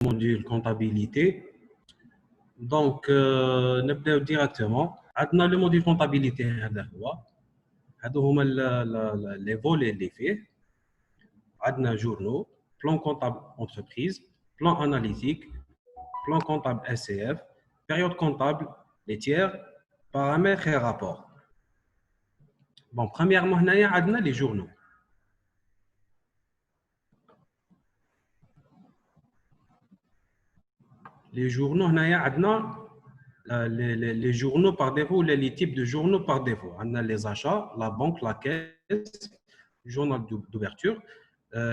module comptabilité. Donc, نبداو directement. عندنا le module comptabilité هذا هما les volets اللي فيه. عندنا journaux, plan comptable entreprise, plan analytique, plan comptable SCF, période comptable, les tiers, paramètres et rapports. Bon, premièrement, on a les journaux. Les journaux, on a les journaux par défaut, les types de journaux par défaut. On a les achats, la banque, la caisse, le journal d'ouverture,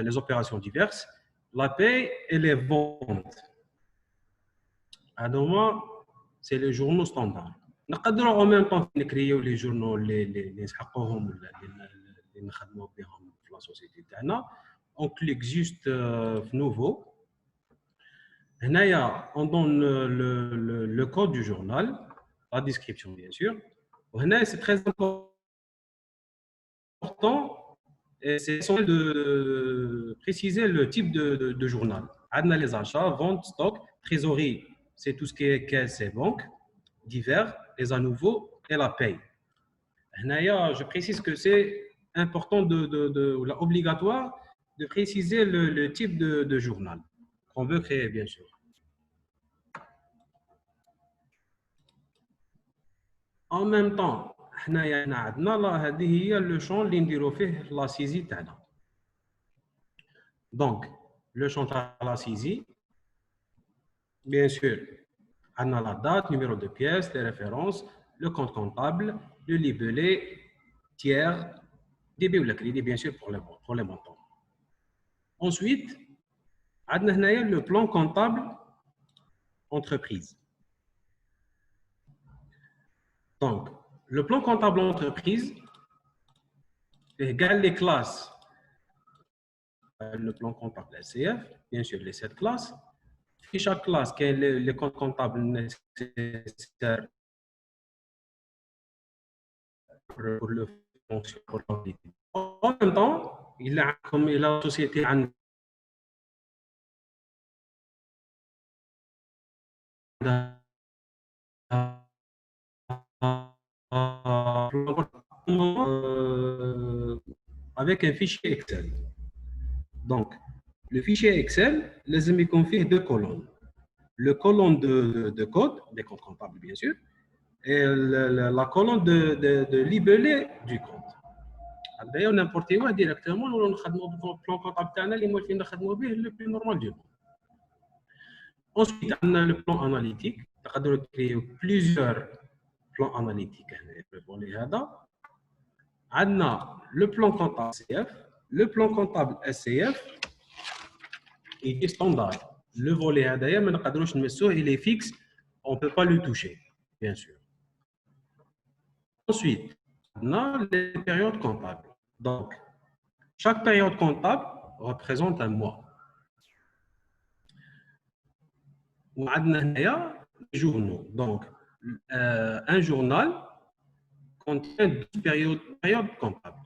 les opérations diverses, la paie et les ventes. Alors, c'est les journaux standards. نقدروا en même temps نكريو les journaux اللي نسحقوهم ولا اللي نخدموا بهم في لا سوسيتي تاعنا. On clique juste في nouveau. هنايا on donne le code du journal, la description bien sûr. وهنا c'est très important et c'est essentiel de préciser le type de journal. On a les achats, ventes, stock, trésorerie, c'est tout ce qui est caisse et banque, divers, les à nouveau et la paye. Je précise que c'est important obligatoire de préciser le type de journal qu'on veut créer, bien sûr. En même temps, هذه هي le champ اللي نديرو فيه la saisie تاعنا. Donc, le champ de la saisie, bien sûr, on a la date, numéro de pièce, les références, le compte comptable, le libellé, tiers, débit ou le crédit, bien sûr, pour les montants. Ensuite, on a le plan comptable entreprise. Donc, le plan comptable entreprise égale les classes. Le plan comptable SCF, bien sûr, les 7 classes. Et chaque classe, quel est le compte comptable nécessaire pour le fonctionnement. En même temps, comme la société a avec un fichier Excel. Donc, le fichier Excel, les amis confient deux colonnes. Le colonne de code, des comptes comptables bien sûr, et la colonne de libellé du compte. D'ailleurs, n'importe où directement, nous avons le plan comptable le plus normal du monde. Ensuite, on a le plan analytique. On a créé plusieurs plans analytiques. On a le plan comptable SCF, le plan comptable SCF, il est standard. Le volet il est fixe, on ne peut pas le toucher, bien sûr. Ensuite, on a les périodes comptables. Donc, chaque période comptable représente un mois. On a des journaux. Donc, un journal contient 12 périodes comptables.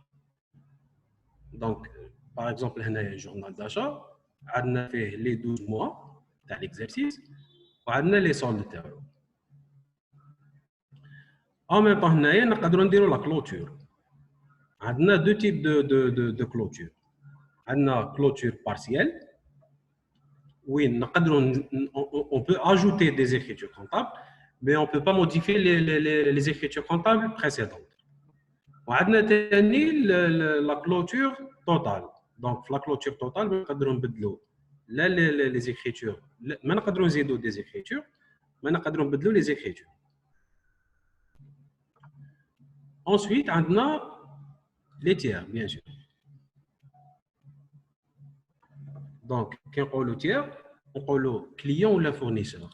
Donc, par exemple, on a un journal d'achat, on a fait les 12 mois dans l'exercice, on a les soldes de terreau. En même temps, on a la clôture. On a deux types de clôture. On a clôture partielle. Oui, on peut ajouter des écritures comptables, mais on ne peut pas modifier les écritures comptables précédentes. On a la clôture totale. Donc, la clôture totale, on peut les écritures. On peut des écritures, mais on peut les écritures. Ensuite, on a les tiers, bien sûr. Donc, quand on le tiers, on peut le client ou le fournisseur.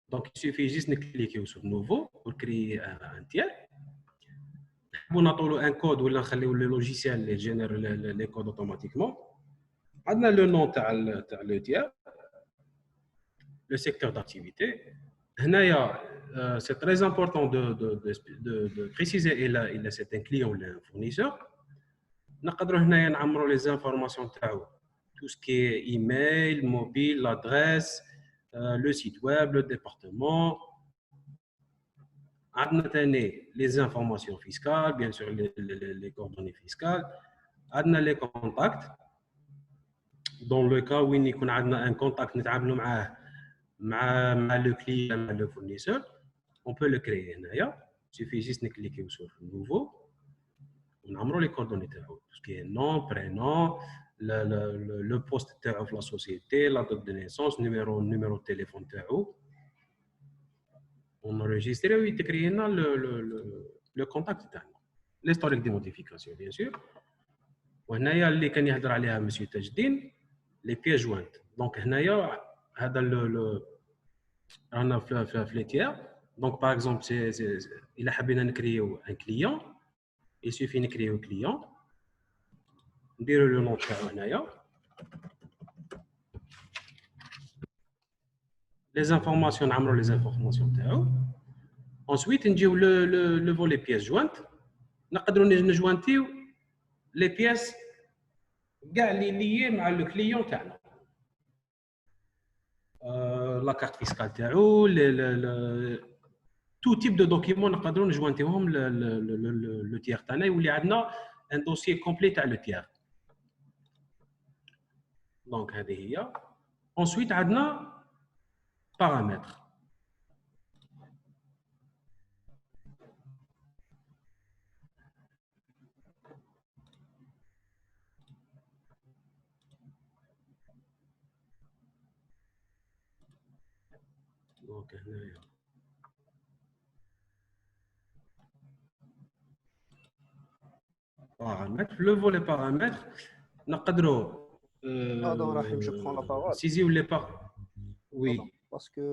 Donc, il suffit juste de cliquer sur nouveau pour créer un tiers. On a un code ou le logiciel génère les codes automatiquement. On a le nom de le tiers, le secteur d'activité. C'est très important de préciser il c'est un client ou un fournisseur. On a les informations tout ce qui est email, mobile, l'adresse, le site web, le département. On a les informations fiscales, bien sûr les coordonnées fiscales. On a les contacts. Dans le cas où on a un contact, نتعاملوا مع le client, مع le fournisseur, on peut le créer هنايا. Il suffit juste de cliquer sur nouveau. On a les coordonnées تاعو, tout ce qui est nom, prénom, le poste تاعو في la société, la date de naissance, numéro de téléphone تاعو. On enregistre et il crée le contact تاعنا. L'historique des modifications bien sûr. وهنايا اللي كان يهضر عليها مسيو تاج الدين les pièces jointes. Donc هنايا هذا رانا في les tiers. Donc par exemple il a حبينا نكريو un client, il suffit نكريو client, نديرو le nom تاعو هنايا, les informations نعمرو les informations تاعو. Ensuite نجيو le volet pièces jointes, نقدروا نجوانتيو les pièces كاع اللي ليي مع لو كليون تاعنا. لا كارت فيسكال تاعو, tout type de documents نقدروا نجوانتيوهم لو تيير تاعنا, يولي عندنا ان دوسيي كومبلي تاع لو تيير. دونك هذه هي. ensuite عندنا paramètres. دونك هنايا paramètres, le volet paramètres نقدروا Pardon, Rahim, je prends la parole. saisir les pas. Oui. Pardon, parce que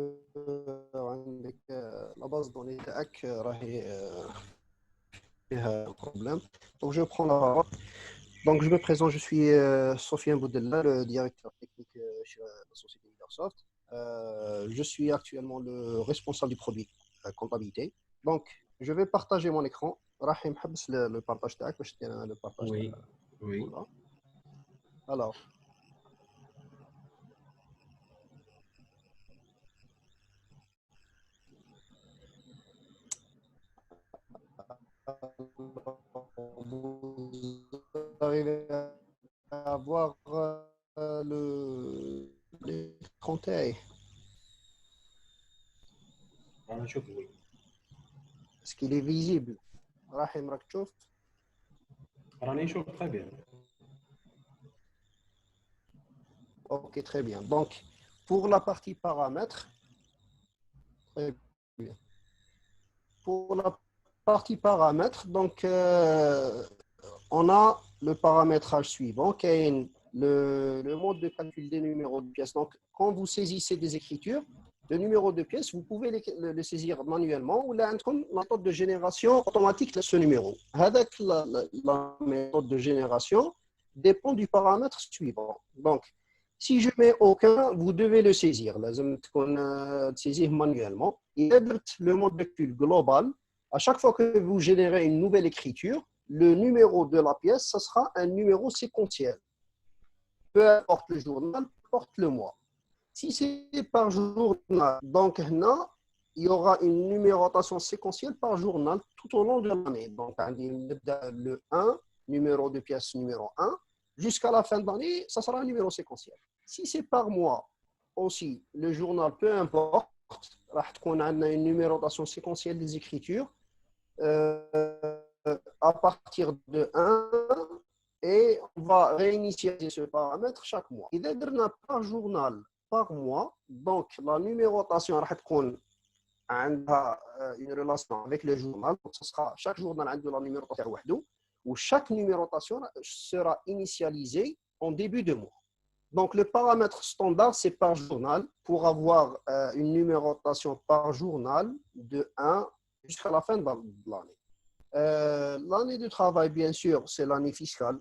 la base de données تاعك راهي فيها problème. Donc je prends la parole. Donc je me présente, je suis Sofiane Boudella, le directeur technique chez la société Leadersoft. Je suis actuellement le responsable du produit comptabilité. Donc je vais partager mon écran. Rahim, حبس le partage تاعك باش دير le partage. Oui. Oui. Alors vous arrivez à voir l'écran تاعي. انا نشوف. Oui. Est-ce qu'il est visible? Rahim, راك تشوف؟ راني نشوف très bien. Ok, très bien. Donc, pour la partie paramètres, très bien. Pour la partie paramètres, donc, on a le paramétrage suivant, qui est le mode de calcul des numéros de pièces. Donc, quand vous saisissez des écritures, le numéro de pièce, vous pouvez le saisir manuellement ou la méthode de génération automatique de ce numéro. La méthode de génération dépend du paramètre suivant. Donc, si je mets aucun, vous devez le saisir. لازم تكون saisir manuellement. Et le mode de calcul global, à chaque fois que vous générez une nouvelle écriture, le numéro de la pièce, ce sera un numéro séquentiel. Peu importe le journal, peu importe le mois. Si c'est par journal, donc là, il y aura une numérotation séquentielle par journal tout au long de l'année. Donc, le 1, numéro de pièce numéro 1, jusqu'à la fin de l'année, ça sera un numéro séquentiel. Si c'est par mois aussi, le journal, peu importe, on a une numérotation séquentielle des écritures à partir de 1 et on va réinitialiser ce paramètre chaque mois. Et on a par journal, par mois, donc la numérotation a une relation avec le journal. Donc, ce sera chaque journal a la numérotation où chaque numérotation sera initialisée en début de mois. Donc, le paramètre standard, c'est par journal pour avoir une numérotation par journal de 1 jusqu'à la fin de l'année. L'année de travail, bien sûr, c'est l'année fiscale.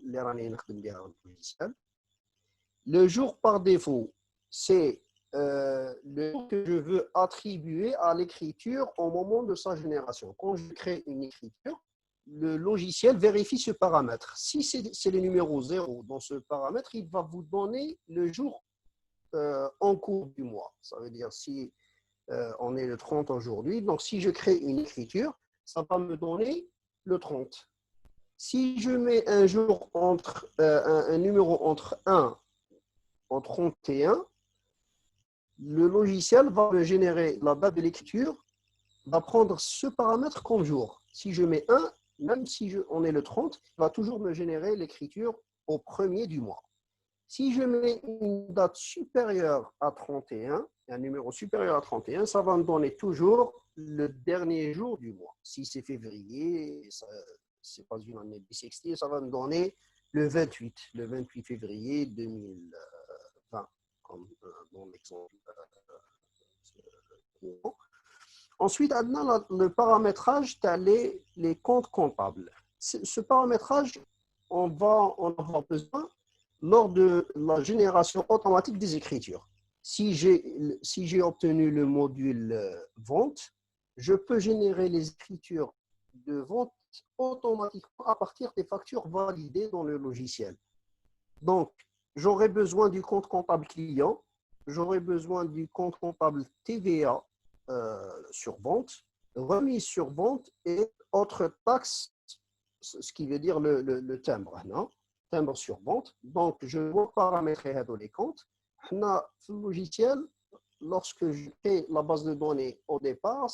Le jour par défaut, c'est le jour que je veux attribuer à l'écriture au moment de sa génération. Quand je crée une écriture, le logiciel vérifie ce paramètre. Si c'est le numéro 0 dans ce paramètre, il va vous donner le jour en cours du mois. Ça veut dire si on est le 30 aujourd'hui, donc si je crée une écriture, ça va me donner le 30. Si je mets un jour entre un numéro entre 1 en 31, le logiciel va me générer la date de l'écriture, va prendre ce paramètre comme jour. Si je mets 1, même si on est le 30, il va toujours me générer l'écriture au premier du mois. Si je mets une date supérieure à 31, un numéro supérieur à 31, ça va me donner toujours le dernier jour du mois. Si c'est février, ce n'est pas une année bissextile, ça va me donner le 28 février 2020, comme dans l'exemple. Ensuite, le paramétrage, tu as les comptes comptables. Ce paramétrage, on va en avoir besoin lors de la génération automatique des écritures. Si j'ai obtenu le module vente, je peux générer les écritures de vente automatiquement à partir des factures validées dans le logiciel. Donc, j'aurai besoin du compte comptable client, j'aurai besoin du compte comptable TVA sur vente, remise sur vente et autres taxes, ce qui veut dire le timbre, non? Timbre sur vente. Donc, je dois paramétrer les comptes. Le logiciel, lorsque je fais la base de données au départ,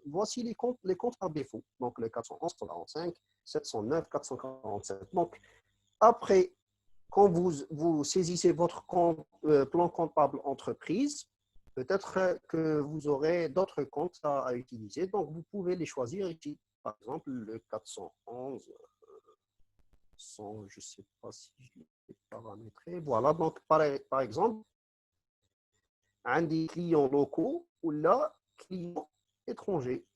voici les comptes par défaut. Donc, le 411, 445, 709, 447. Donc, après, quand vous saisissez votre plan comptable entreprise, peut-être que vous aurez d'autres comptes à utiliser. Donc, vous pouvez les choisir ici. Par exemple, le 411, 100, je ne sais pas si je l'ai paramétré. Voilà, donc par exemple, un des clients locaux ou là, clients étrangers.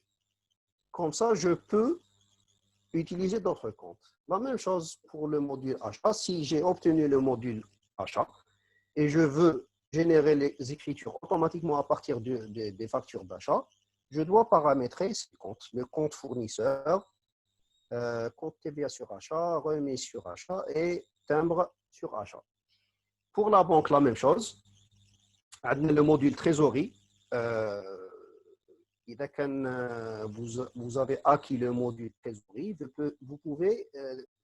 Comme ça, je peux utiliser d'autres comptes. La même chose pour le module achat. Si j'ai obtenu le module achat et je veux générer les écritures automatiquement à partir des factures d'achat, je dois paramétrer ces comptes. Le compte fournisseur, compte TVA sur achat, remise sur achat et timbre sur achat. Pour la banque, la même chose. Le module trésorerie. Vous avez acquis le module trésorerie, vous pouvez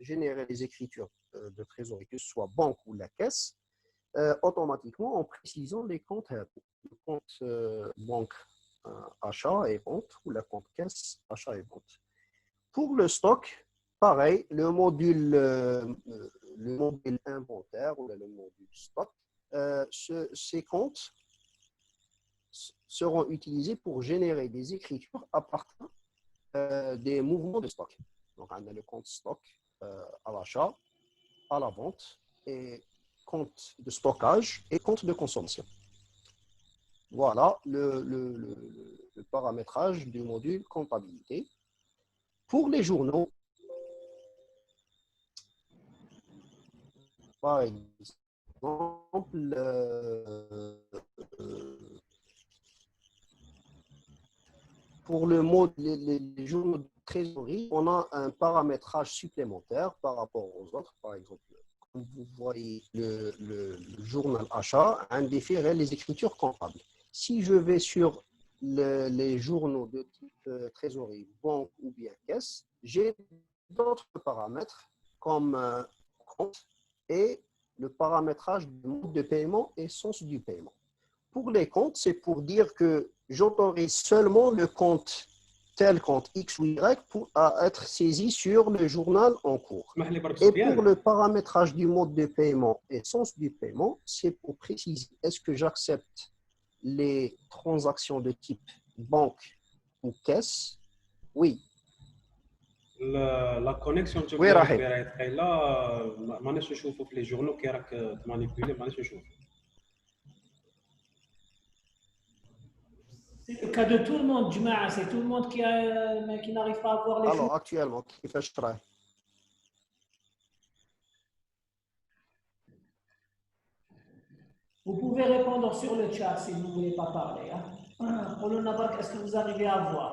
générer les écritures de trésorerie, que ce soit banque ou la caisse, automatiquement en précisant les comptes. Le compte banque achat et vente ou la compte caisse achat et vente. Pour le stock, pareil, le module inventaire ou le module stock, ces comptes seront utilisés pour générer des écritures à partir des mouvements de stock. Donc, on a le compte stock à l'achat, à la vente, et compte de stockage et compte de consommation. Voilà le paramétrage du module comptabilité. Pour les journaux, par exemple, pour les journaux de trésorerie, on a un paramétrage supplémentaire par rapport aux autres. Par exemple, comme vous voyez le journal achat, indifféré les écritures comptables. Si je vais sur les journaux de type trésorerie, banque ou bien caisse, j'ai d'autres paramètres comme compte et le paramétrage du mode de paiement et sens du paiement. Pour les comptes, c'est pour dire que j'autorise seulement le compte, tel compte X ou Y, à être saisi sur le journal en cours. Et pour le paramétrage du mode de paiement et sens du paiement, c'est pour préciser est-ce que j'accepte les transactions de type banque ou caisse? Oui. La connexion tu Oui, Rahim. là ما ناش نشوفوا في لي جورنو كي راك تمانيبيولي ما ناش نشوف. C'est le cas de tout le monde, Jumaa. C'est tout le monde qui n'arrive pas à voir les choses. Alors, actuellement, كيفاش تراه؟ Vous pouvez répondre sur le chat si vous ne voulez pas parler. Est-ce que vous arrivez à voir?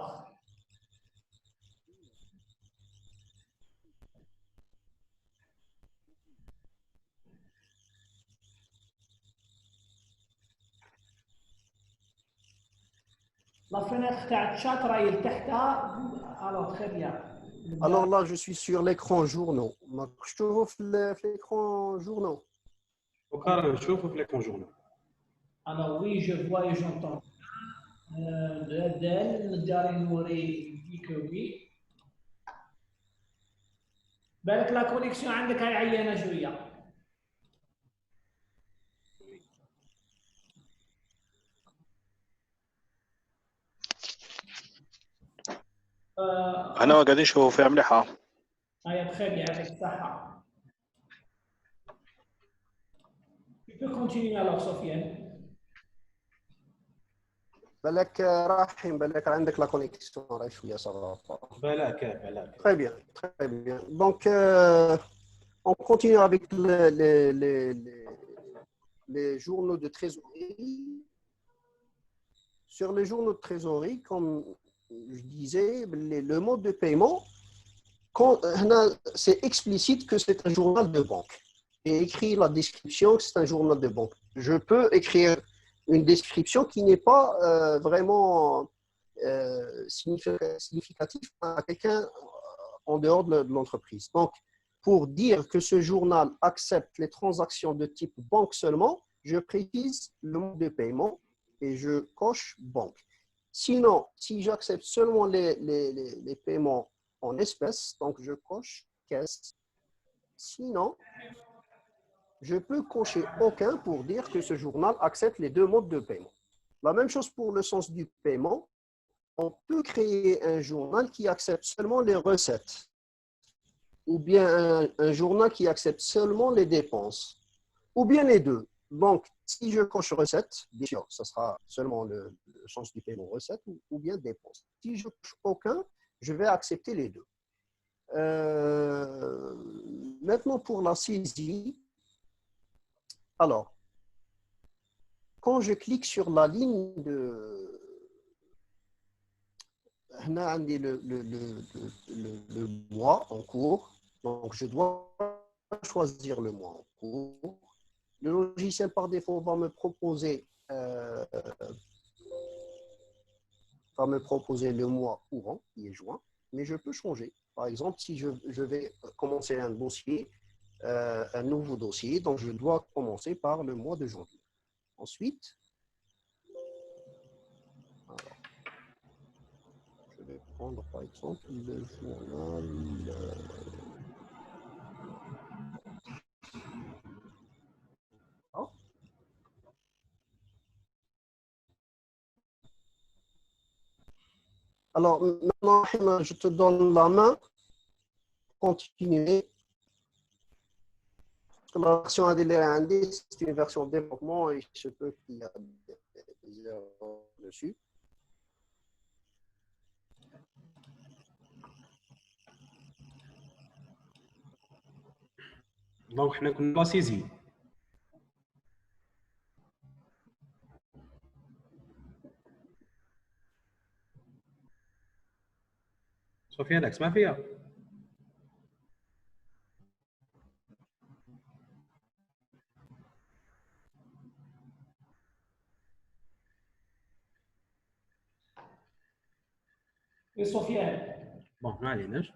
لا فينيتر تاع الشات راهي لتحتها. الو تري بيان. Alors là, je suis sur l'écran journaux. Je trouve l'écran journaux. وكان نشوفوا في ليكون جورنال. Alors oui, je vois et j'entends. Adèle, Dari Nouri dit que oui. بالك لا كونيكسيون عندك هاي عيانه شويه. انا قاعدين نشوفوا فيها مليحه. هيا بخير يعطيك الصحه. Tu peux continuer alors, Sofiane. بالك راحين بالك عندك لا كونيكسيون راهي شويه صغيره. بلاك. Très bien, très bien. Donc, on continue avec les journaux de trésorerie. Sur les journaux de trésorerie, comme je disais, le mode de paiement, c'est explicite que c'est un journal de banque. Et écrit la description que c'est un journal de banque. Je peux écrire une description qui n'est pas vraiment significative à quelqu'un en dehors de l'entreprise. Donc, pour dire que ce journal accepte les transactions de type banque seulement, je précise le mode de paiement et je coche banque. Sinon, si j'accepte seulement les paiements en espèces, donc je coche caisse. Sinon, je peux cocher aucun pour dire que ce journal accepte les deux modes de paiement. La même chose pour le sens du paiement. On peut créer un journal qui accepte seulement les recettes ou bien un journal qui accepte seulement les dépenses ou bien les deux. Donc, si je coche recette, bien sûr, ce sera seulement le sens du paiement recette ou bien dépenses. Si je coche aucun, je vais accepter les deux. Maintenant, pour la saisie, alors, quand je clique sur la ligne de le mois en cours, donc je dois choisir le mois en cours. Le logiciel par défaut va me proposer le mois courant, qui est juin, mais je peux changer. Par exemple, si je vais commencer un dossier, un nouveau dossier, donc je dois commencer par le mois de janvier. Ensuite, alors, je vais prendre par exemple le journal. Alors, maintenant, je te donne la main. Continuer. La version ADLR c'est une version développement et il se peut qu'il y a des erreurs dessus. دونك حنا كنا لا سيزي. سفيان راك تسمع فيا؟ Sofiane. بون ما عليناش.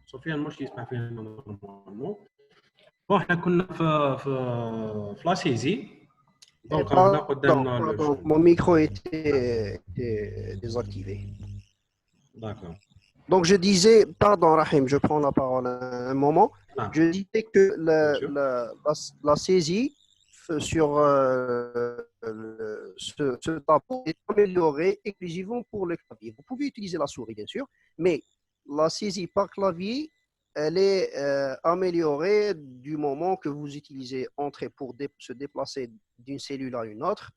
سفيان مش يسمع فينا نورمالمون. بون حنا كنا في لا سيزي. دونك هنا قدامنا Pardon, mon micro était désactivé. D'accord. Donc, je disais, pardon, Rahim, je prends la parole un moment. Ah. Je disais que la saisie sur ce tableau est améliorée exclusivement pour le clavier. Vous pouvez utiliser la souris, bien sûr, mais la saisie par clavier, elle est améliorée du moment que vous utilisez Entrée pour se déplacer d'une cellule à une autre.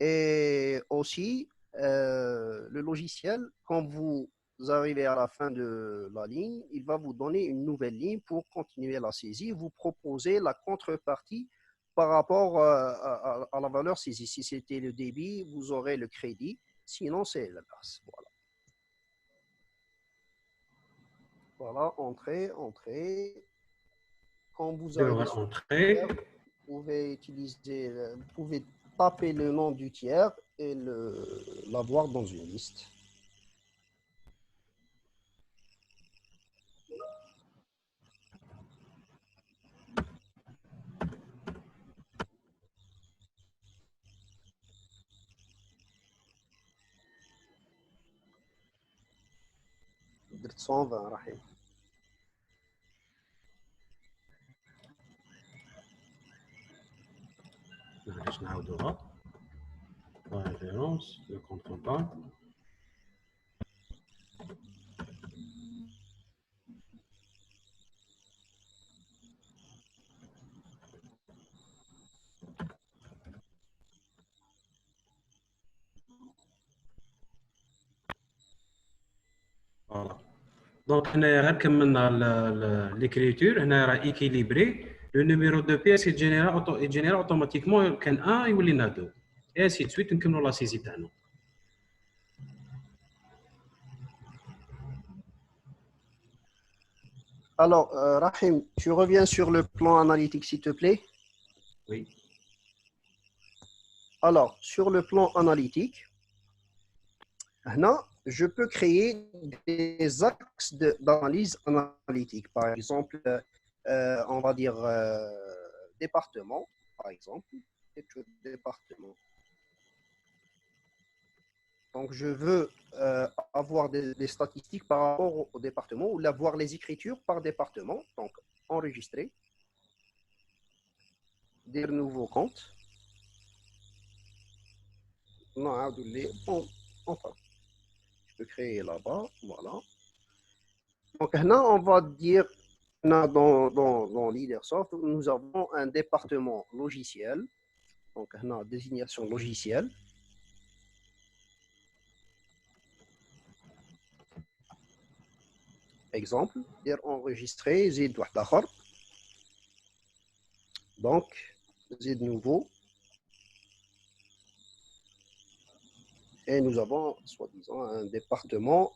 Et aussi, le logiciel, quand vous arrivez à la fin de la ligne, il va vous donner une nouvelle ligne pour continuer la saisie. Vous proposez la contrepartie par rapport à la valeur saisie. Si c'était le débit, vous aurez le crédit. Sinon, c'est la base. Voilà. Voilà, entrée, entrée. Quand vous نديرو arrivez غير sur اونتري. vous pouvez utiliser, vous pouvez taper le nom du tiers et l'avoir dans une liste. درت 120 رحيم. معليش نعاودوها. La référence, le compte comptable. Voilà. Donc, هنايا غير كملنا l'écriture. هنا راه équilibré. Le numéro de pièce est généré automatiquement. كان 1 يولي لنا 2. Et ainsi de suite نكملوا لا سيزي تاعنا. Alors, Rahim, tu reviens sur le plan analytique, s'il te plaît. Oui. Alors, sur le plan analytique, là, je peux créer des axes d'analyse analytique. Par exemple, on va dire département, par exemple. Département. Donc, je veux avoir des statistiques par rapport au département ou avoir les écritures par département. Donc, enregistrer. Des nouveaux comptes. Non, enfin, je peux créer là-bas. Voilà. Donc, là, on va dire, dans LeaderSoft, nous avons un département logiciel. Donc, là, désignation logicielle. Exemple, dire enregistrer, zid واحد آخر. Donc, zid nouveau. Et nous avons, soi-disant, un département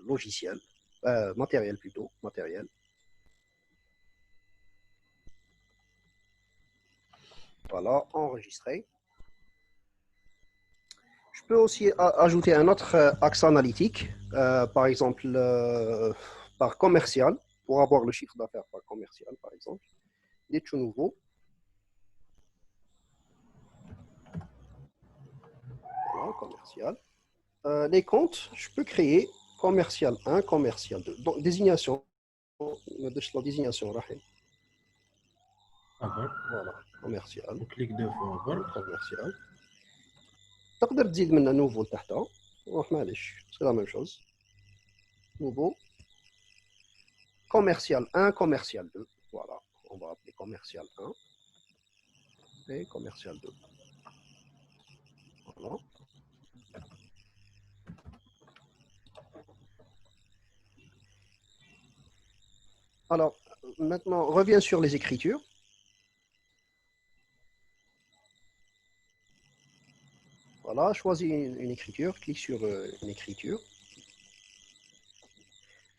logiciel, matériel plutôt, matériel. Voilà, enregistré. Je peux aussi ajouter un autre axe analytique, par exemple par commercial, pour avoir le chiffre d'affaires par commercial, par exemple. Des tout nouveaux. Voilà, commercial. Les comptes, je peux créer commercial 1, commercial 2. Donc, désignation. La désignation, Rahim. Voilà, commercial. On clique deux fois. Commercial. تقدر تزيد منه نوفو لتحت روح معليش سي لا ميم شوز نوفو commercial 1 commercial 2 voilà on va appeler commercial 1 et commercial 2 voilà alors maintenant reviens sur les écritures. Voilà, choisis une écriture, clique sur une écriture.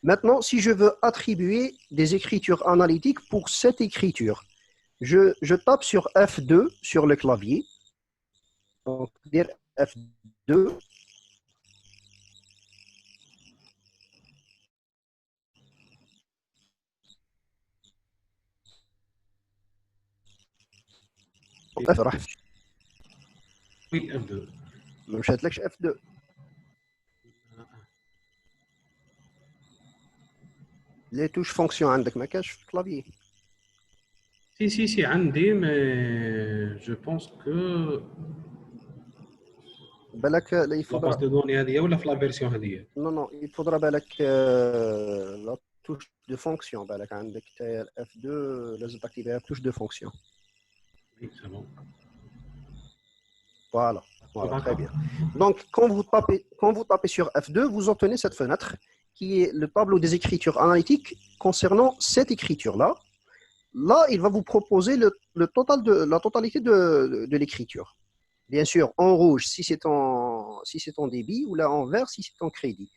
Maintenant, si je veux attribuer des écritures analytiques pour cette écriture, je tape sur F2 sur le clavier. Donc, dire F2. Oui, F2. ما مشاتلكش F2. Les touches fonction عندك ما كاش في الكلافيي. Si, عندي, mais je pense que بالك il la base de données هذه ولا في la version هذه. Non, il faudra بالك la touche de fonction بالك عندك F2 لازم تكتبها touche de fonction. Oui, c'est bon. Voilà, très bien. Donc, quand vous tapez sur F2, vous obtenez cette fenêtre qui est le tableau des écritures analytiques concernant cette écriture-là. Là, il va vous proposer la totalité de l'écriture. Bien sûr, en rouge si c'est en débit ou là en vert si c'est en crédit.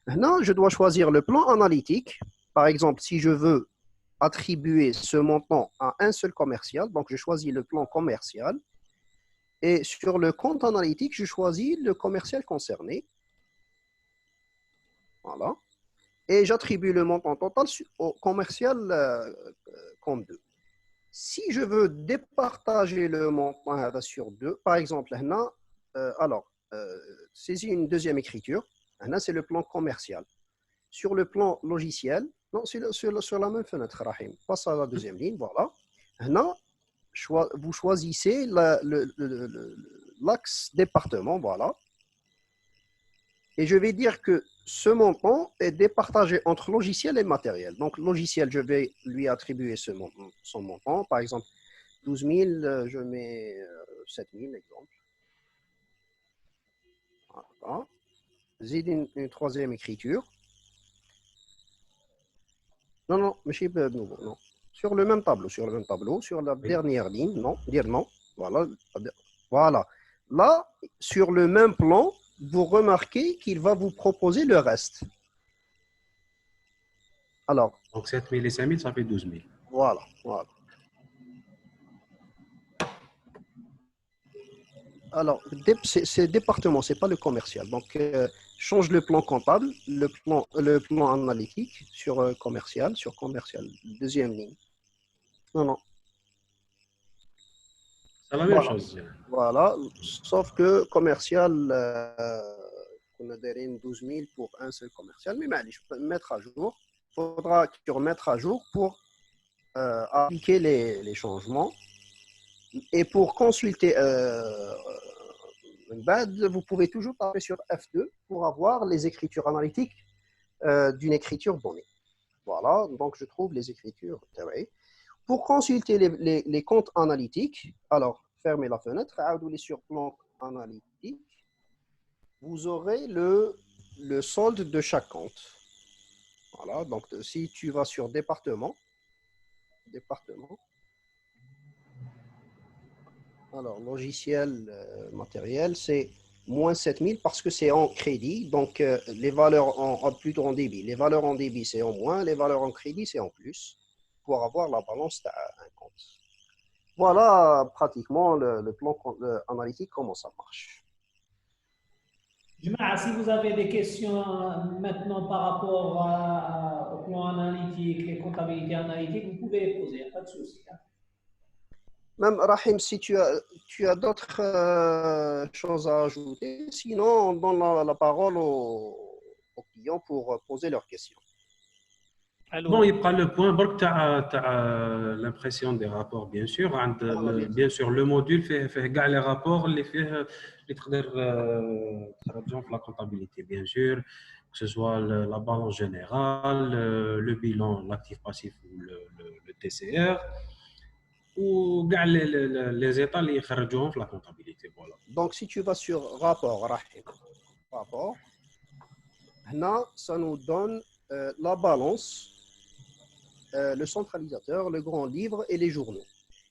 Maintenant, je dois choisir le plan analytique. Par exemple, si je veux attribuer ce montant à un seul commercial, donc je choisis le plan commercial. Et sur le compte analytique, je choisis le commercial concerné. Voilà. Et j'attribue le montant total au commercial compte 2. Si je veux départager le montant sur 2, par exemple, saisis une deuxième écriture. C'est le plan commercial. Sur le plan logiciel, non, sur la même fenêtre, Rahim. Passe à la deuxième ligne, voilà. Là, vous choisissez l'axe département, voilà. Et je vais dire que ce montant est départagé entre logiciel et matériel. Donc, logiciel, je vais lui attribuer son montant. Par exemple, 12 000, je mets 7 000, exemple. Voilà. J'ai une troisième écriture. Non, monsieur de nouveau, non. Sur le même tableau, sur la dernière ligne, non, dire non. Voilà. Là, sur le même plan, vous remarquez qu'il va vous proposer le reste. Alors. Donc 7 000 et 5 000, ça fait 12 000. Voilà. Alors, c'est département, c'est pas le commercial. Donc, change le plan comptable, le plan analytique sur commercial, deuxième ligne. Non. C'est la même chose. Voilà, sauf que commercial, on a des 12 000 pour un seul commercial, mais je peux mettre à jour. Il faudra que tu remettes à jour pour appliquer les changements. Et pour consulter, vous pouvez toujours taper sur F2 pour avoir les écritures analytiques d'une écriture donnée. Voilà, donc je trouve les écritures. Pour consulter les comptes analytiques, alors fermez la fenêtre, allez sur plan analytique, vous aurez le solde de chaque compte. Voilà, donc si tu vas sur département, alors logiciel matériel, c'est moins 7 000 parce que c'est en crédit, donc les valeurs plutôt en débit. Les valeurs en débit, c'est en moins, les valeurs en crédit, c'est en plus, pour avoir la balance d'un compte. Voilà pratiquement le plan analytique, comment ça marche. Juma, si vous avez des questions maintenant par rapport au plan analytique, les comptabilités analytiques, vous pouvez les poser, il n'y a pas de souci. Même Rahim, si tu as d'autres choses à ajouter, sinon on donne la parole aux clients pour poser leurs questions. Bon, il prend le point. Tu as l'impression des rapports, bien sûr. Bien sûr, le module fait les rapports, les la comptabilité, bien sûr, que ce soit la balance générale, le bilan, l'actif passif ou le TCR, ou les états qui sont la comptabilité. Voilà. Donc, si tu vas sur rapport, Rahim, là, ça nous donne la balance, le centralisateur, le grand livre et les journaux.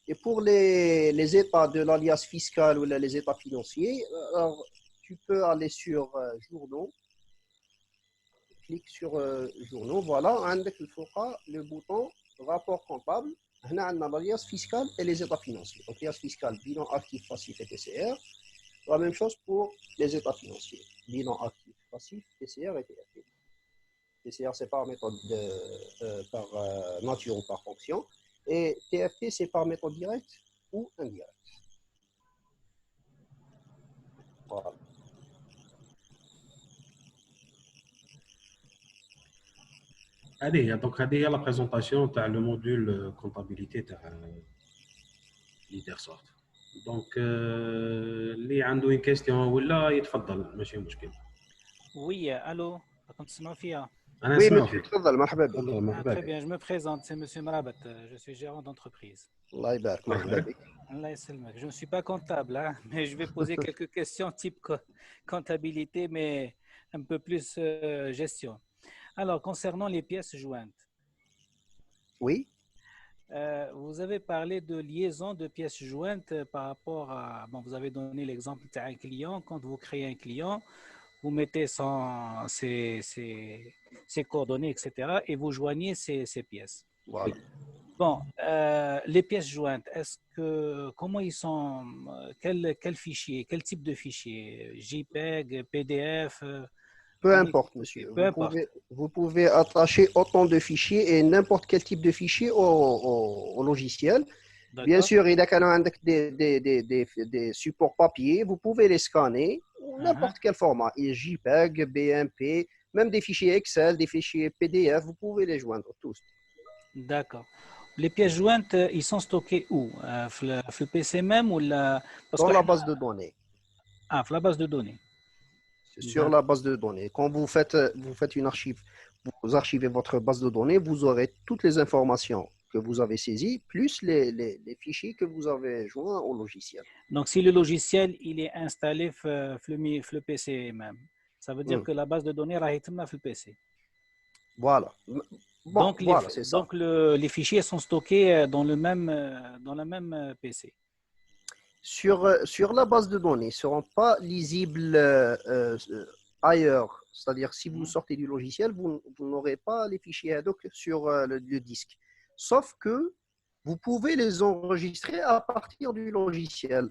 Et pour les états de l'alias fiscal ou les états financiers, alors, tu peux aller sur journaux, clique sur journaux, voilà, le bouton rapport comptable, on a l'alias fiscal et les états financiers. Donc, l'alias fiscal, bilan actif, passif et TCR. La même chose pour les états financiers, bilan actif, passif, TCR et TFT. TCR, c'est par méthode par nature ou par fonction. Et TFT, c'est par méthode directe ou indirecte. Voilà. Donc, هذه هي la présentation تاع le module comptabilité تاع LeaderSoft. دونك اللي عنده une question ولا يتفضل ماشي مشكل. Oui, allô, راكم تسمعوا فيا؟ انا نسمع فيك. تفضل مرحبا بك. Très bien, je me présente, c'est monsieur Marabat, je suis gérant d'entreprise. الله يبارك مرحبا بك. Allah يسلمك. Je ne suis pas comptable, hein, mais je vais poser quelques questions type comptabilité, mais un peu plus gestion. Alors, concernant les pièces jointes. Oui. Vous avez parlé de liaison de pièces jointes par rapport à... Bon, vous avez donné l'exemple d'un client. Quand vous créez un client, vous mettez ses coordonnées, etc. et vous joignez ces pièces. Voilà. Bon, les pièces jointes, comment ils sont, quel fichier, quel type de fichier, JPEG, PDF, Peu comment importe, monsieur. peu importe. Vous pouvez attacher autant de fichiers et n'importe quel type de fichier au logiciel. Bien D'accord. sûr, il y a des supports papier, vous pouvez les scanner, n'importe quel format, JPEG, BMP, même des fichiers Excel, des fichiers PDF, vous pouvez les joindre tous. D'accord. Les pièces jointes, ils sont stockés où? Le PC même ou parce Dans que la base de données. la base de données. C'est sur la base de données. Quand vous faites une archive, vous archivez votre base de données, vous aurez toutes les informations que vous avez saisies, plus les fichiers que vous avez joints au logiciel. Donc, si le logiciel il est installé le PC même, ça veut dire que la base de données est le PC. Voilà. Bon, Donc, voilà, c'est ça. les fichiers sont stockés dans le même PC. Sur la base de données, ils ne seront pas lisibles ailleurs. C'est-à-dire, si vous sortez du logiciel, vous n'aurez pas les fichiers ad hoc sur le disque. Sauf que vous pouvez les enregistrer à partir du logiciel.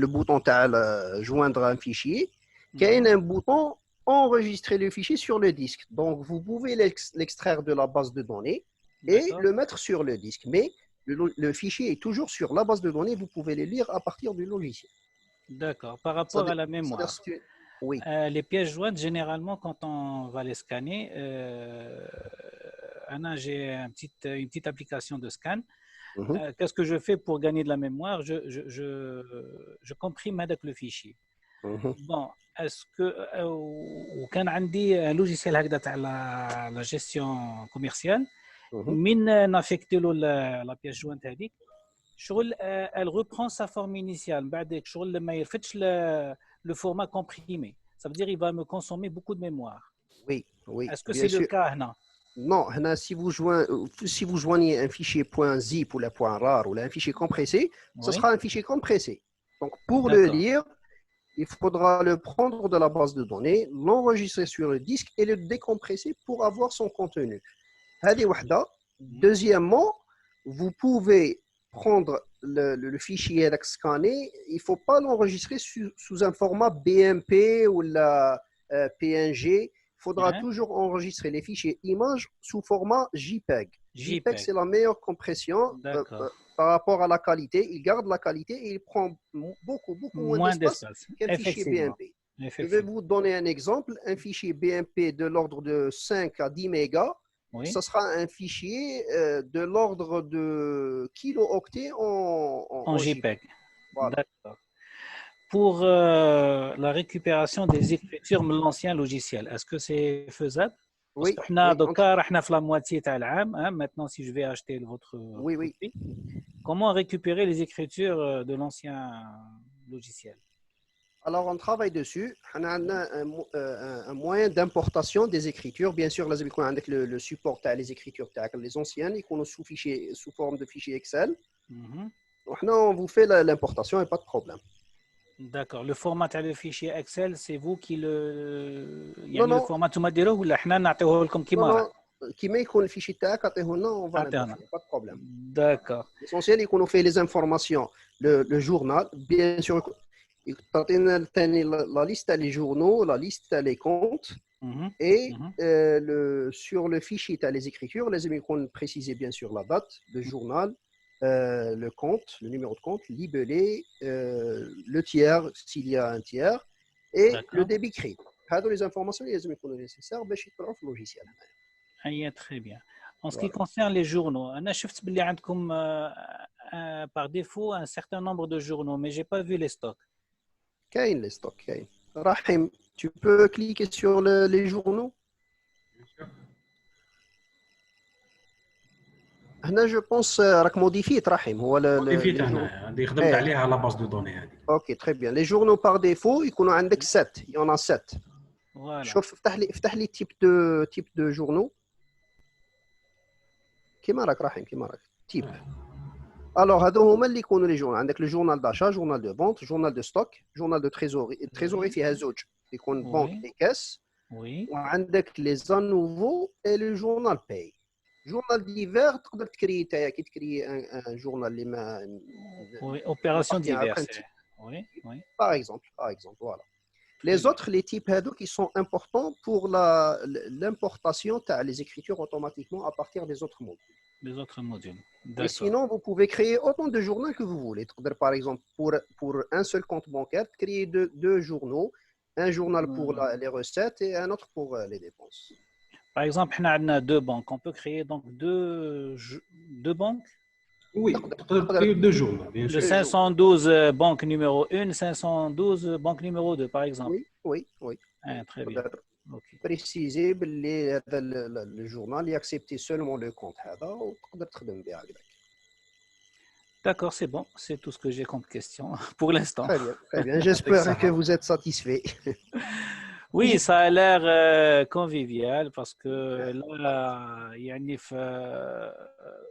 Le bouton joindre un fichier, il y a un bouton enregistrer le fichier sur le disque. Donc, vous pouvez l'extraire de la base de données et le mettre sur le disque. Mais le fichier est toujours sur la base de données, vous pouvez les lire à partir du logiciel. D'accord. Par rapport à la mémoire, oui. Les pièces jointes, généralement, quand on va les scanner, j'ai une petite application de scan. Qu'est-ce que je fais pour gagner de la mémoire? Je comprime avec le fichier. Bon, est-ce que وكان عندي un logiciel هكذا تاع la gestion commerciale من نافيكتي له la pièce jointe هذيك شغل elle reprend sa forme initiale بعد شغل ما يرفدش le format comprimé. Ça veut dire il va me consommer beaucoup de mémoire. Oui, oui. Est-ce que c'est le cas هنا? Non, si vous joignez un fichier .zip ou .rar ou un fichier compressé, ce sera un fichier compressé. Donc, pour le lire, il faudra le prendre de la base de données, l'enregistrer sur le disque et le décompresser pour avoir son contenu. Deuxièmement, vous pouvez prendre le fichier scanné, il ne faut pas l'enregistrer sous un format BMP ou la PNG. Il faudra toujours enregistrer les fichiers images sous format JPEG. JPEG, c'est la meilleure compression par rapport à la qualité. Il garde la qualité et il prend beaucoup moins d'espace qu'un fichier BMP. Je vais vous donner un exemple. Un fichier BMP de l'ordre de 5 à 10 mégas, ce sera un fichier de l'ordre de kilo-octets en JPEG. Voilà. D'accord. Pour la récupération des écritures de l'ancien logiciel, est-ce que c'est faisable? Oui. Maintenant, si je vais acheter votre produit, comment récupérer les écritures de l'ancien logiciel? Alors, on travaille dessus. On a un moyen d'importation des écritures. Bien sûr, avec le support les écritures, les anciennes, ils sont sous forme de fichier Excel. On vous fait l'importation et pas de problème. D'accord. Le format du fichier Excel, c'est vous qui le. Le format tu m'as dit ou là, on a comme qui m'a. Qui met le fichier TAC, on va l'importer, pas de problème. D'accord. L'essentiel est qu'on fait les informations, le journal, bien sûr. La liste les journaux, la liste les comptes, et sur le fichier les écritures, les amis qu'on précise bien sûr la date, le journal, le compte, le numéro de compte, libellé, le tiers s'il y a un tiers, et le débit crédit. Les informations les amis qu'on est nécessaires, pour le logiciel. Très bien. En ce qui concerne les journaux, par défaut un certain nombre de journaux, mais j'ai pas vu les stocks. Les stocks. Rahim, tu peux cliquer sur les journaux. هنا je pense راك موديفيت رحيم هو موديفيت انا هذه خدمت عليها على باز دو دوني هذه. اوكي تري بيان. لي جورنو بار ديفو يكونوا عندك 7 يونا 7. فوالا. شوف افتح لي تيب دو جورنو كيما راك رحيم كيما راك تيب Alors, هادو هما اللي يكونوا لي جورنال. عندك le journal d'achat, journal de vente, journal de stock, journal de trésorerie. Trésorerie فيها زوج، يكون banque Oui. et caisse. Oui. وعندك les à nouveau et le journal paye. journal d'hiver تقدر تكري تاعي كي تكري un journal اللي ما Oui. Opération appartient à diverse. principe. Oui. Oui. Par exemple, voilà. Les autres, les types هادو qui sont importants pour l'importation تاع les écritures automatiquement à partir des autres mots. Les autres modules. Mais D'accord. sinon, vous pouvez créer autant de journaux que vous voulez. Par exemple, pour un seul compte bancaire, créer deux journaux, un journal pour les recettes et un autre pour les dépenses. Par exemple, on a deux banques. On peut créer donc deux banques. Oui, تقدر créer deux journaux, bien Le sûr. 512 banque numéro 1, 512 banque numéro 2, par exemple. Oui. Ah, très bien. Okay. Préciser que le journal il accepte seulement le compte. D'accord, c'est bon. C'est tout ce que j'ai comme question pour l'instant. Très bien. J'espère que vous êtes satisfait. Oui, ça a l'air convivial parce que là, il y a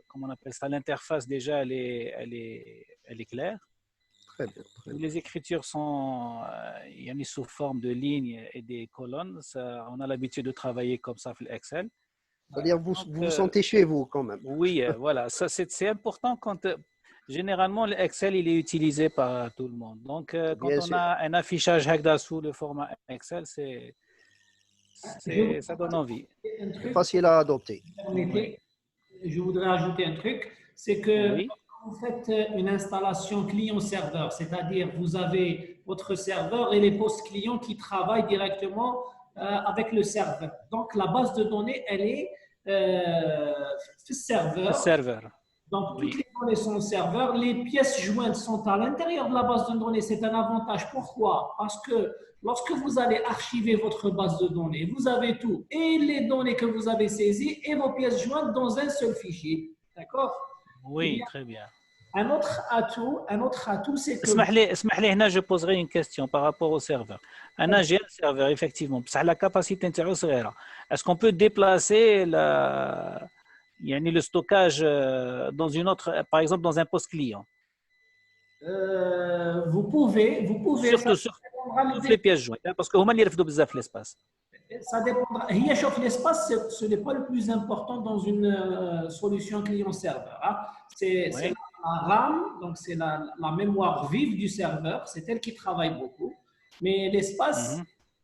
comment on appelle ça, l'interface déjà, elle est claire. Très bien. Les écritures sont sous forme de lignes et des colonnes. Ça, on a l'habitude de travailler comme ça sur Excel. C'est-à-dire vous vous sentez chez vous quand même. Oui, voilà. Ça, c'est important quand généralement l'Excel il est utilisé par tout le monde. Donc quand on a un affichage Hagda sous le format Excel, ça donne envie. C'est facile à adopter. Oui. Je voudrais ajouter un truc, c'est que vous faites une installation client-serveur, c'est-à-dire vous avez votre serveur et les postes clients qui travaillent directement avec le serveur. Donc la base de données, elle est serveur. Donc toutes les données sont au serveur, les pièces jointes sont à l'intérieur de la base de données. C'est un avantage. Pourquoi? Parce que lorsque vous allez archiver votre base de données, vous avez tout, et les données que vous avez saisies et vos pièces jointes dans un seul fichier. D'accord? Oui, très bien. Un autre atout, c'est que... اسمح لي هنا je poserai une question par rapport au serveur. J'ai un serveur, effectivement. La capacité est صغيرة. Est-ce qu'on peut déplacer le stockage dans une autre, par exemple dans un poste client? Vous pouvez. Surtout sur toutes les pièces jointes, parce que هما اللي يرفدوا بزاف l'espace. Ça dépendra. L'espace, ce n'est pas le plus important dans une solution client-serveur. Hein. C'est la RAM, donc c'est la mémoire vive du serveur, c'est elle qui travaille beaucoup. Mais l'espace,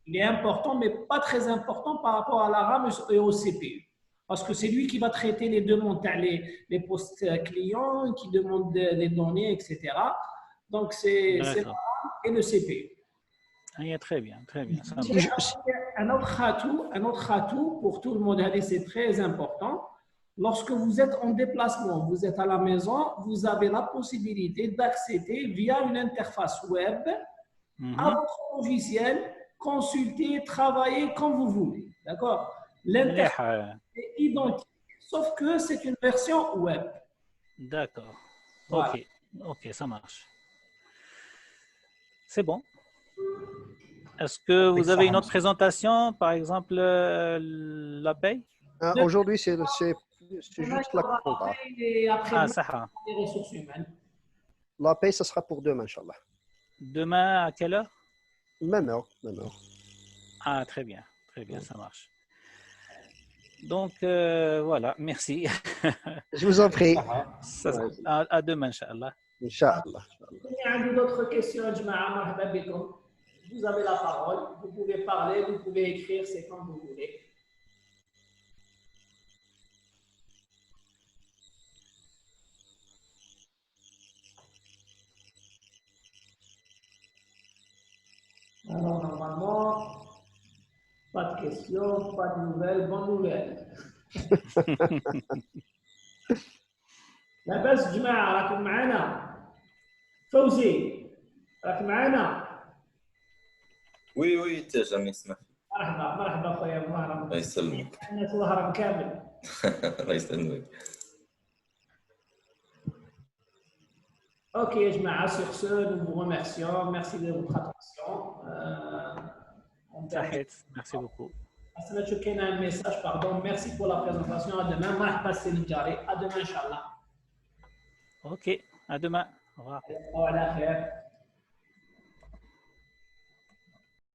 il est important, mais pas très important par rapport à la RAM et au CPU. Parce que c'est lui qui va traiter les demandes, les postes clients, qui demandent les données, etc. Donc c'est la RAM et le CPU. Très bien. Un autre atout pour tout le monde, c'est très important. Lorsque vous êtes en déplacement, vous êtes à la maison, vous avez la possibilité d'accéder via une interface web à votre logiciel, consulter, travailler comme vous voulez. D'accord? L'interface est identique, sauf que c'est une version web. D'accord. Voilà. Ok, ça marche. C'est bon. Est-ce que vous avez une autre présentation, par exemple la paye? Aujourd'hui, c'est juste la compta. Ça. Les ressources humaines. La paye, ça sera pour demain, Inch'Allah. Demain, à quelle heure? Même heure. Ah, très bien, ça marche. Donc, voilà, merci. Je vous en prie. À demain, Inch'Allah. Inch'Allah. Il y a d'autres questions, vous avez la parole, vous pouvez parler, vous pouvez écrire, c'est quand vous voulez. Alors, normalement, pas de questions, pas de nouvelles, bonne nouvelle. لاباس جماعة راكم معنا؟ فوزي راك معنا؟ وي تاجم يسمع. مرحبا خويا مهرم. الله يسلمك. الناس الهرم كامل. الله يسلمك. Ok, je sur ce, nous vous remercions. Merci de votre attention. Merci beaucoup. Un message, pardon. Merci pour la présentation. À demain. À demain, Inch'Allah. Ok, à demain. Au revoir. Voilà,